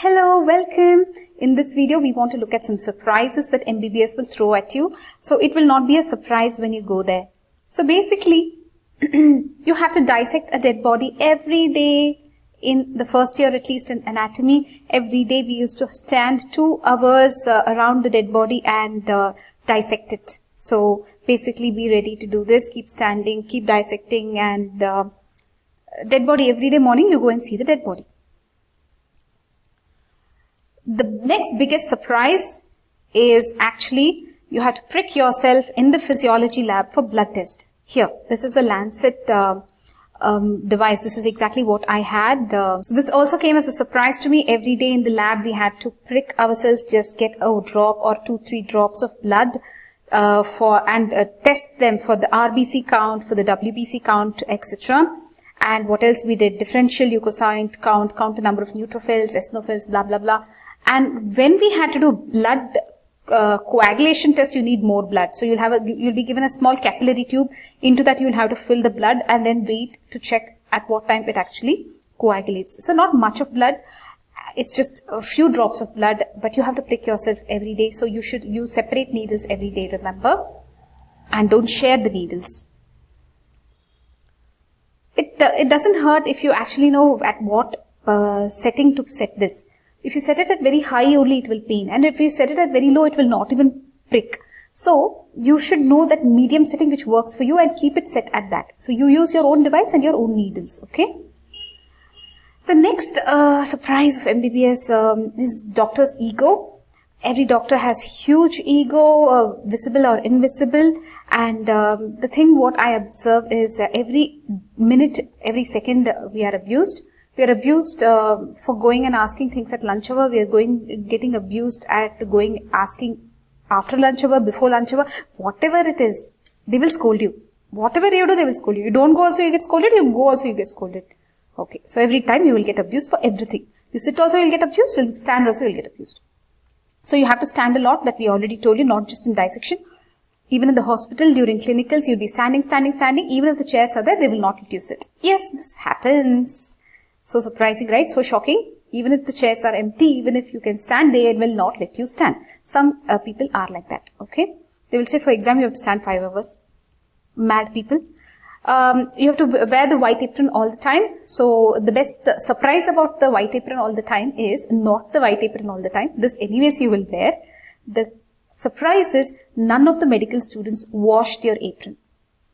Hello, welcome. In this video, we want to look at some surprises that MBBS will throw at you. So it will not be a surprise when you go there. So basically, you have to dissect a dead body every day. In the first year, at least in anatomy, every day we used to stand 2 hours around the dead body and dissect it. So basically, be ready to do this. Keep standing, keep dissecting, and dead body every day morning, you go and see the dead body. The next biggest surprise is actually you have to prick yourself in the physiology lab for blood test. Here, this is a Lancet device. This is exactly what I had. So this also came as a surprise to me. Every day in the lab, we had to prick ourselves, just get a drop or 2-3 drops of blood test them for the RBC count, for the WBC count, etc. And what else we did? Differential leukocyte count the number of neutrophils, eosinophils, blah, blah, blah. And when we had to do blood coagulation test, you need more blood. So you'll be given a small capillary tube. Into that, you'll have to fill the blood and then wait to check at what time it actually coagulates. So not much of blood. It's just a few drops of blood, but you have to prick yourself every day. So you should use separate needles every day, remember? And don't share the needles. It doesn't hurt if you actually know at what setting to set this. If you set it at very high only, it will pain. And if you set it at very low, it will not even prick. So you should know that medium setting which works for you and keep it set at that. So you use your own device and your own needles, okay? The next surprise of MBBS is doctor's ego. Every doctor has huge ego, visible or invisible. And the thing what I observe is every minute, every second we are abused. We are abused for going and asking things at lunch hour. We are getting abused at asking after lunch hour, before lunch hour, whatever it is, they will scold you. Whatever you do, they will scold you. You don't go also, you get scolded. You go also, you get scolded. Okay. So every time you will get abused for everything. You sit also, you'll get abused. You stand also, you'll get abused. So you have to stand a lot, that we already told you, not just in dissection. Even in the hospital, during clinicals, you'll be standing. Even if the chairs are there, they will not let you sit. Yes, this happens. So surprising, right? So shocking. Even if the chairs are empty, even if you can stand, they will not let you stand. Some people are like that, okay? They will say, for exam, you have to stand 5 hours. Mad people. You have to wear the white apron all the time. So the best surprise about the white apron all the time is not the white apron all the time. This anyways you will wear. The surprise is none of the medical students washed their apron.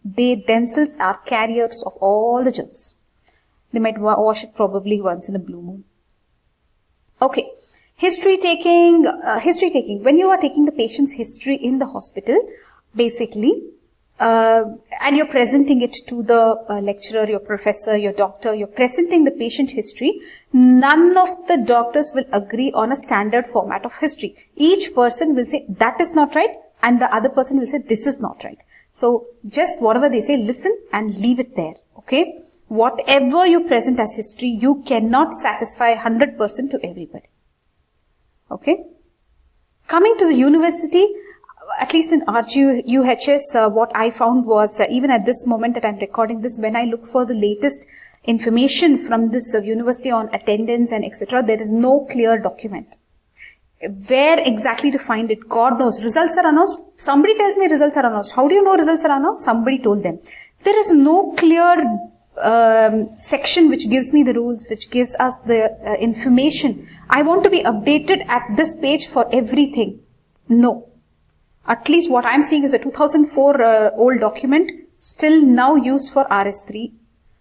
They themselves are carriers of all the germs. They might wash it probably once in a blue moon. Okay. History taking. When you are taking the patient's history in the hospital, basically, and you're presenting it to the lecturer, your professor, your doctor, you're presenting the patient history, none of the doctors will agree on a standard format of history. Each person will say, that is not right, and the other person will say, this is not right. So, just whatever they say, listen and leave it there, okay? Whatever you present as history, you cannot satisfy 100% to everybody. Okay? Coming to the university, at least in RGUHS, what I found was, even at this moment that I'm recording this, when I look for the latest information from this university on attendance and etc., there is no clear document. Where exactly to find it, God knows. Results are announced. Somebody tells me results are announced. How do you know results are announced? Somebody told them. There is no clear section which gives me the rules, which gives us the information. I want to be updated at this page for everything. No. At least what I'm seeing is a 2004 old document, still now used for RS3.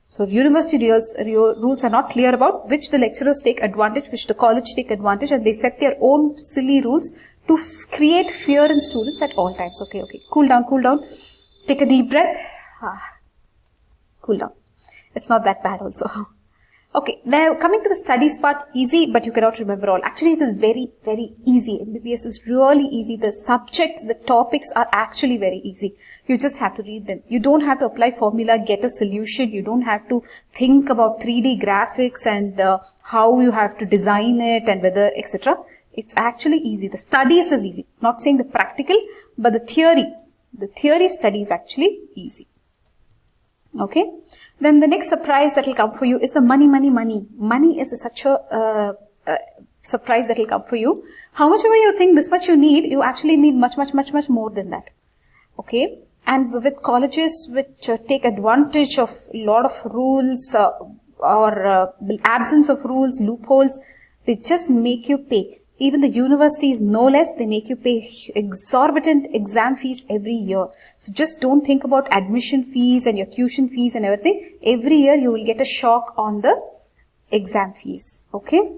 So university rules are not clear about which the lecturers take advantage, which the college take advantage, and they set their own silly rules to create fear in students at all times. Okay. Cool down. Take a deep breath. Cool down. It's not that bad also. Okay, now coming to the studies part, easy, but you cannot remember all. Actually, it is very, very easy. MBBS is really easy. The subjects, the topics are actually very easy. You just have to read them. You don't have to apply formula, get a solution. You don't have to think about 3D graphics and how you have to design it and whether, etc. It's actually easy. The studies is easy. Not saying the practical, but the theory study is actually easy. Okay. Then the next surprise that will come for you is the money. Money is such a surprise that will come for you. How much ever you think this much you need, you actually need much more than that. Okay. And with colleges which take advantage of a lot of rules or absence of rules, loopholes, they just make you pay. Even the universities, no less, they make you pay exorbitant exam fees every year. So just don't think about admission fees and your tuition fees and everything. Every year you will get a shock on the exam fees. Okay.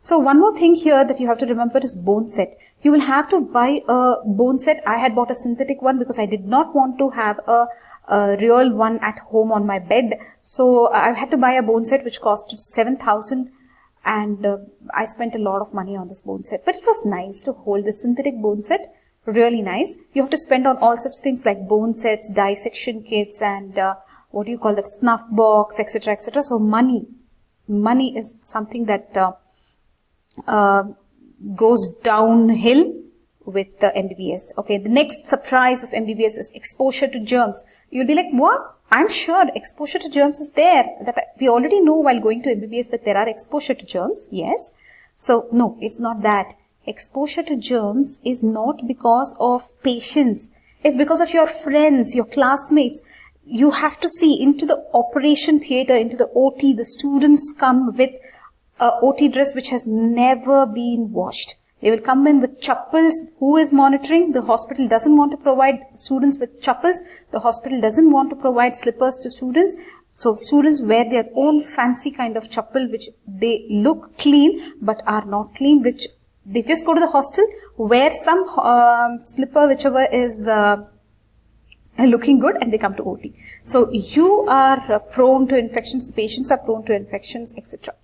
So one more thing here that you have to remember is bone set. You will have to buy a bone set. I had bought a synthetic one because I did not want to have a real one at home on my bed. So I had to buy a bone set which cost 7,000. And I spent a lot of money on this bone set. But it was nice to hold this synthetic bone set. Really nice. You have to spend on all such things like bone sets, dissection kits, and what do you call that, snuff box, etc., etc. So money is something that goes downhill with the MBBS. Okay, the next surprise of MBBS is exposure to germs. You'll be like, what? I'm sure exposure to germs is there. That we already know while going to MBBS that there are exposure to germs. Yes. So no, it's not that. Exposure to germs is not because of patients. It's because of your friends, your classmates. You have to see into the operation theater, into the OT. The students come with a OT dress which has never been washed. They will come in with chappals. Who is monitoring? The hospital doesn't want to provide students with chappals. The hospital doesn't want to provide slippers to students. So students wear their own fancy kind of chappal which they look clean but are not clean, which they just go to the hostel, wear some slipper whichever is looking good, and they come to OT. So you are prone to infections, the patients are prone to infections, etc.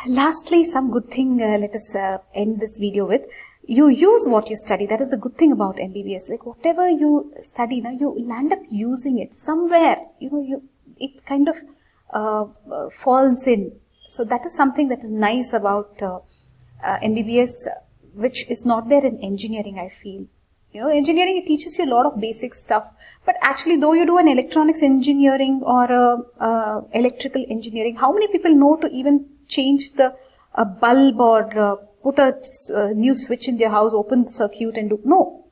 Lastly, some good thing, let us end this video with. You use what you study. That is the good thing about MBBS. Like whatever you study, now you land up using it somewhere. It kind of falls in. So that is something that is nice about MBBS, which is not there in engineering, I feel. Engineering, it teaches you a lot of basic stuff. But actually, though you do an electronics engineering or electrical engineering, how many people know to even change the bulb or put a new switch in their house, open the circuit and do? No,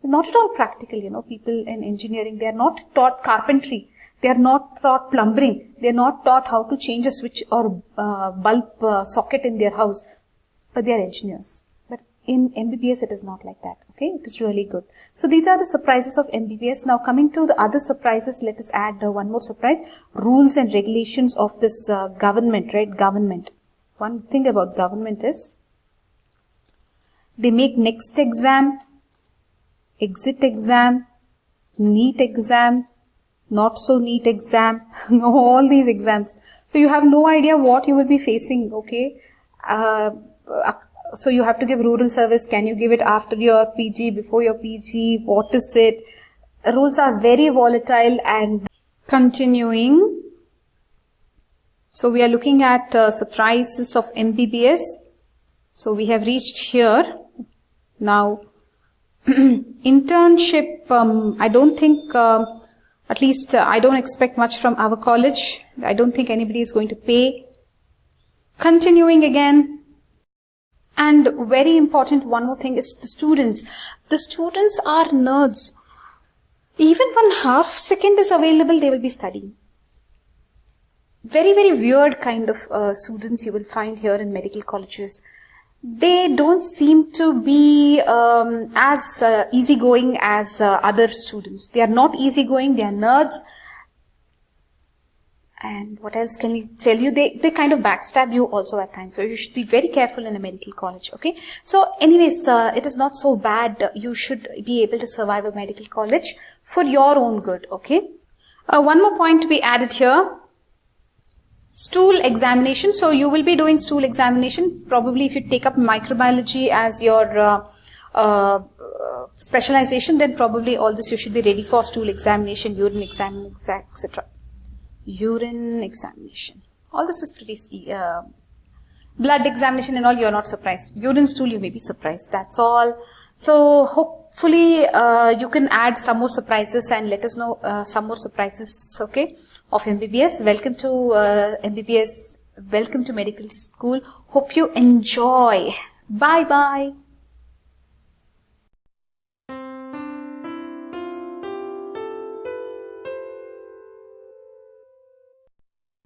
not at all practical. People in engineering, they are not taught carpentry. They are not taught plumbing. They are not taught how to change a switch or bulb socket in their house. But they are engineers. But in MBBS, it is not like that. Okay, it is really good. So these are the surprises of MBBS. Now coming to the other surprises, let us add one more surprise. Rules and regulations of this government, right? Government. One thing about government is they make next exam, exit exam, NEET exam, not so NEET exam, all these exams. So you have no idea what you will be facing, okay? So you have to give rural service. Can you give it after your PG, before your PG? What is it? Rules are very volatile. And continuing. So we are looking at surprises of MBBS. So we have reached here. Now, internship, I don't think, at least I don't expect much from our college. I don't think anybody is going to pay. Continuing again. And very important, one more thing is the students. The students are nerds. Even 1/2 second is available, they will be studying. Very, very weird kind of students you will find here in medical colleges. They don't seem to be as easygoing as other students. They are not easygoing, they are nerds. And what else can we tell you? They kind of backstab you also at times. So you should be very careful in a medical college, okay? So anyways, it is not so bad. You should be able to survive a medical college for your own good, okay? One more point to be added here. Stool examination. So you will be doing stool examination. Probably if you take up microbiology as your specialization, then probably all this you should be ready for: stool examination, urine examination, etc. Urine examination. All this is pretty blood examination and all, you're not surprised. Urine stool, you may be surprised. That's all. So hopefully you can add some more surprises and let us know some more surprises, okay, of MBBS. Welcome to MBBS Welcome to medical school. Hope you enjoy. Bye bye.